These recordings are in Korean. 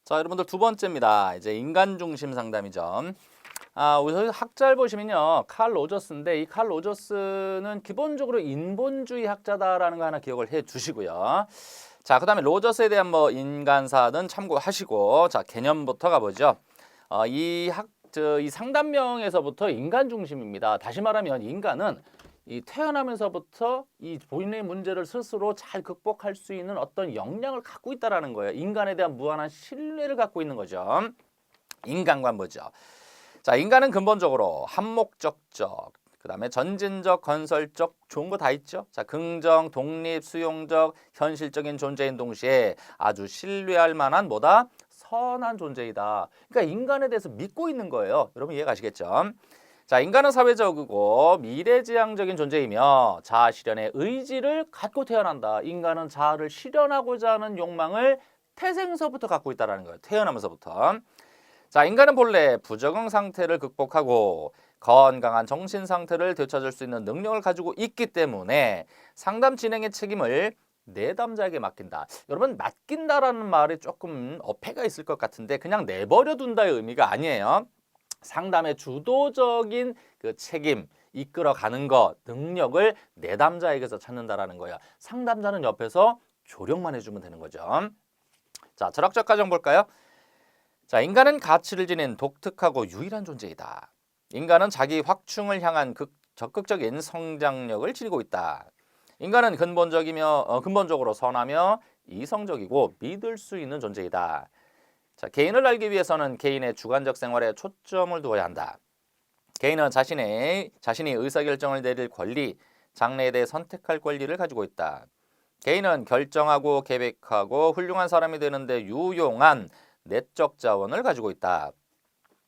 자, 여러분들 두 번째입니다. 이제 인간 중심 상담이죠. 우선 학자를 보시면요. 칼 로저스인데 이 칼 로저스는 기본적으로 인본주의 학자다라는 거 하나 기억을 해 두시고요. 자, 그다음에 로저스에 대한 뭐 인간사는 참고하시고 자, 개념부터 가보죠. 이 상담명에서부터 인간 중심입니다. 다시 말하면 인간은 이 태어나면서부터 이 본인의 문제를 스스로 잘 극복할 수 있는 어떤 역량을 갖고 있다라는 거예요. 인간에 대한 무한한 신뢰를 갖고 있는 거죠. 인간관보죠. 자, 인간은 근본적으로 한목적적, 그다음에 전진적, 건설적 좋은 거 다 있죠. 자, 긍정, 독립, 수용적, 현실적인 존재인 동시에 아주 신뢰할 만한 뭐다? 선한 존재이다. 그러니까 인간에 대해서 믿고 있는 거예요. 여러분 이해 가시겠죠? 자, 인간은 사회적이고 미래지향적인 존재이며 자아 실현의 의지를 갖고 태어난다. 인간은 자아를 실현하고자 하는 욕망을 태생서부터 갖고 있다는 거예요. 태어나면서부터. 자, 인간은 본래 부적응 상태를 극복하고 건강한 정신 상태를 되찾을 수 있는 능력을 가지고 있기 때문에 상담 진행의 책임을 내담자에게 맡긴다. 여러분, 맡긴다라는 말이 조금 어폐가 있을 것 같은데 그냥 내버려 둔다의 의미가 아니에요. 상담의 주도적인 그 책임, 이끌어가는 것, 능력을 내담자에게서 찾는다라는 거예요. 상담자는 옆에서 조력만 해주면 되는 거죠. 자, 철학적 가정 볼까요? 자, 인간은 가치를 지닌 독특하고 유일한 존재이다. 인간은 자기 확충을 향한 적극적인 성장력을 지니고 있다. 인간은 근본적으로 선하며 이성적이고 믿을 수 있는 존재이다. 자, 개인을 알기 위해서는 개인의 주관적 생활에 초점을 두어야 한다. 개인은 자신이 의사결정을 내릴 권리, 장래에 대해 선택할 권리를 가지고 있다. 개인은 결정하고 계획하고 훌륭한 사람이 되는데 유용한 내적 자원을 가지고 있다.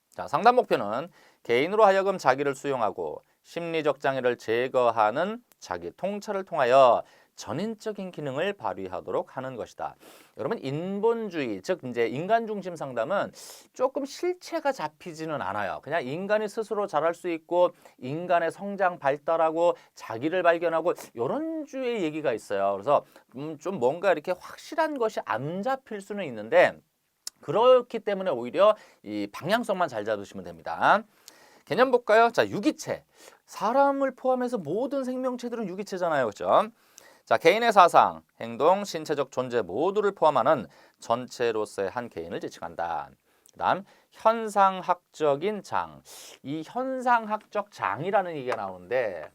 자, 상담 목표는 개인으로 하여금 자기를 수용하고 심리적 장애를 제거하는 자기 통찰을 통하여 전인적인 기능을 발휘하도록 하는 것이다. 여러분, 인본주의, 즉 이제 인간 중심 상담은 조금 실체가 잡히지는 않아요. 그냥 인간이 스스로 잘할 수 있고 인간의 성장 발달하고 자기를 발견하고 이런 주의 얘기가 있어요. 그래서 좀 뭔가 이렇게 확실한 것이 안 잡힐 수는 있는데 그렇기 때문에 오히려 이 방향성만 잘 잡으시면 됩니다. 개념 볼까요? 자, 유기체. 사람을 포함해서 모든 생명체들은 유기체잖아요. 그렇죠? 자, 개인의 사상, 행동, 신체적 존재 모두를 포함하는 전체로서의 한 개인을 지칭한다. 그다음 현상학적인 장. 이 현상학적 장이라는 얘기가 나오는데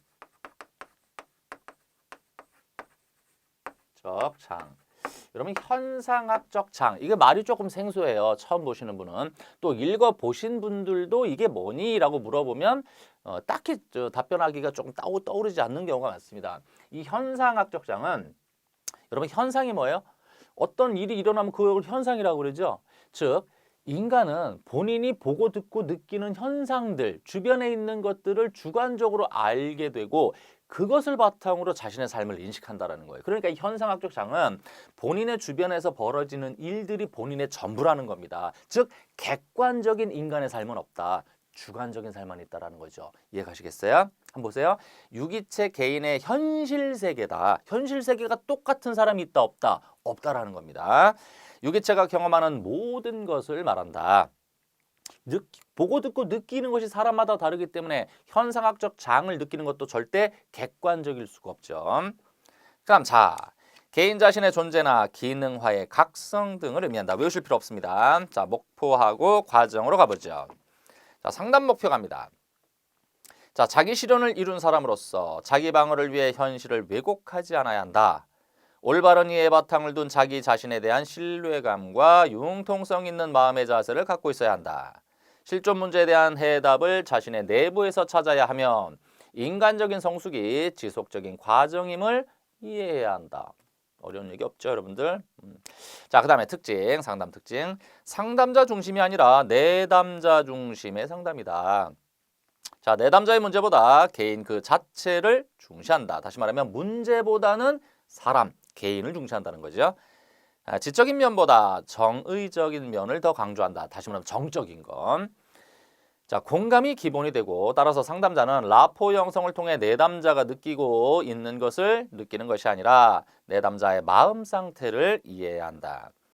장. 여러분, 현상학적 장, 이게 말이 조금 생소해요. 처음 보시는 분은. 또 읽어보신 분들도 이게 뭐니? 라고 물어보면 딱히 답변하기가 조금 떠오르지 않는 경우가 많습니다. 이 현상학적 장은 여러분, 현상이 뭐예요? 어떤 일이 일어나면 그걸 현상이라고 그러죠. 즉 인간은 본인이 보고 듣고 느끼는 현상들, 주변에 있는 것들을 주관적으로 알게 되고 그것을 바탕으로 자신의 삶을 인식한다는 거예요. 그러니까 이 현상학적 장은 본인의 주변에서 벌어지는 일들이 본인의 전부라는 겁니다. 즉 객관적인 인간의 삶은 없다. 주관적인 삶만 있다라는 거죠. 이해 가시겠어요? 한번 보세요. 유기체 개인의 현실 세계다. 현실 세계가 똑같은 사람이 있다 없다? 없다라는 겁니다. 유기체가 경험하는 모든 것을 말한다. 보고 듣고 느끼는 것이 사람마다 다르기 때문에 현상학적 장을 느끼는 것도 절대 객관적일 수가 없죠. 그럼 자, 개인 자신의 존재나 기능화의 각성 등을 의미한다. 외우실 필요 없습니다. 자, 목표하고 과정으로 가보죠. 자, 상담 목표 갑니다. 자, 자기 실현을 이룬 사람으로서 자기 방어를 위해 현실을 왜곡하지 않아야 한다. 올바른 이해의 바탕을 둔 자기 자신에 대한 신뢰감과 융통성 있는 마음의 자세를 갖고 있어야 한다. 실존 문제에 대한 해답을 자신의 내부에서 찾아야 하며 인간적인 성숙이 지속적인 과정임을 이해해야 한다. 어려운 얘기 없죠, 여러분들? 자, 그 다음에 특징, 상담 특징. 상담자 중심이 아니라 내담자 중심의 상담이다. 자, 내담자의 문제보다 개인 그 자체를 중시한다. 다시 말하면 문제보다는 사람, 개인을 중시한다는 거죠. 지적인 면보다 정의적인 면을 더 강조한다. 다시 말하면 정적인 건. 자, 공감이 기본이 되고 따라서 상담자는 라포 형성을 통해 내담자가 느끼고 있는 것을 느끼는 것이 아니라 내담자의 마음 상태를 이해해야 한다.